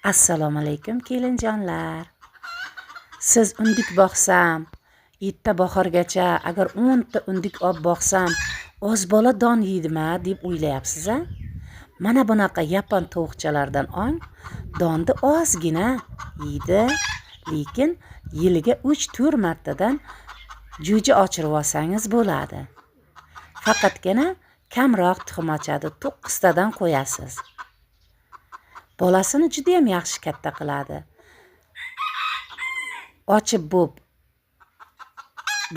Assalomu alaykum kelinjonlar. Siz undik boqsam, erta bahorgacha agar 10 ta undik olib boqsam, oz bola don yeydimi deb o'ylayapsiz-a? Mana bunaqa yapon tovuqchalardan ong, donni ozgina yeydi, lekin yiliga 3-4 martadan jo'ja ochirib olsangiz bo'ladi. Faqatgina kamroq tuxum ochadi, 9 tadan qo'yasiz. Bolasini juda ham yaxshi katta qiladi. Ochib bo'p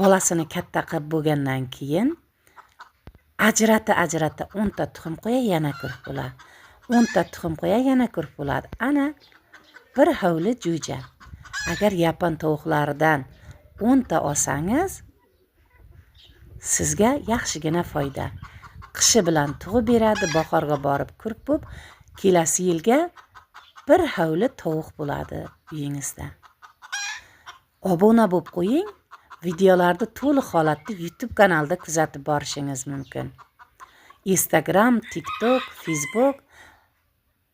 bolasini katta qilib bo'lgandan keyin ajrata 10 ta tuxum qo'ya yana ko'rib bo'ladi. 10 ta tuxum qo'ya yana ko'rib bo'ladi. Ana bir hovli jo'ja. Agar yapon tovuqlaridan 10 ta olsangiz, sizga yaxshigina foyda. Qishi bilan tug'ib beradi, bahorga borib ko'rib bo'p, kelasi yilga bir hovli tovuq bo'ladi uyingizda. Obuna bo'lib qo'ying. Videolarni to'liq holatda YouTube kanalida kuzatib borishingiz mumkin. Instagram, TikTok, Facebook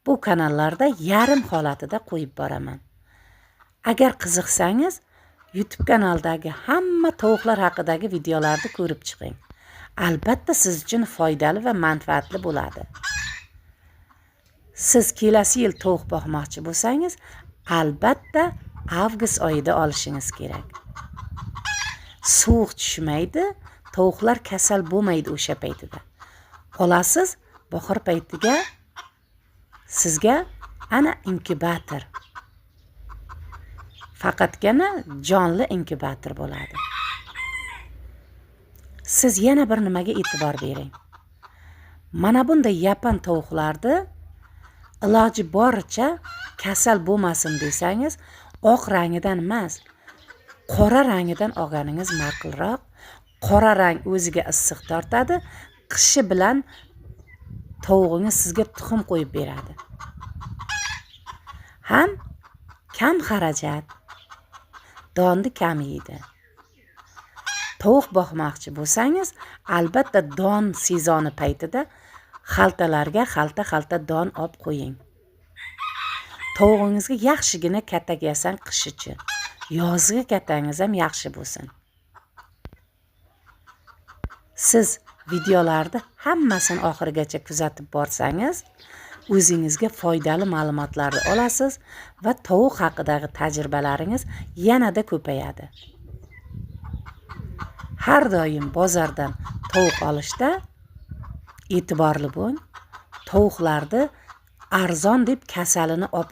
bu kanallarda yarim holatida qo'yib boraman. Agar qiziqsangiz, YouTube kanaldagi hamma tovuqlar haqidagi videolarni ko'rib chiqing. Albatta siz uchun foydali va manfaatli bo'ladi. Siz kelasi yil tovuq boqmoqchi bo'lsangiz, albatta avgust oyida olishingiz kerak. Sovuq tushmaydi, tovuqlar kasal bo'lmaydi o'sha paytida. Olasiz, bahor paytiga sizga ana inkubator. Faqatgina jonli inkubator bo'ladi. Siz yana bir nimaga e'tibor bering. Mana bunday yapon tovuqlarni iloji boricha kasal bo'lmasin desangiz, oq rangidan emas, qora rangidan olganingiz ma'qulroq. Qora rang o'ziga issiq tortadi, qishi bilan tovug'ingiz sizga tuxum qo'yib beradi. Ham kam xarajat, donni kam yeydi. Tovuq boqmoqchi bo'lsangiz, albatta don sezoni paytida xaltalarga xalta don olib qo'ying. Tovug'ingizga yaxshigina katak yasang qish uchun. Yozgi katangiz ham yaxshi bo'lsin. Siz videolarni hammasini oxirigacha kuzatib borsangiz, o'zingizga foydali ma'lumotlarni olasiz va tovuq haqidagi tajribalaringiz yanada ko'payadi. Har doim bozordan tovuq olishda e'tiborli bo'ling. Tovuqlarni arzon deb kasalini olib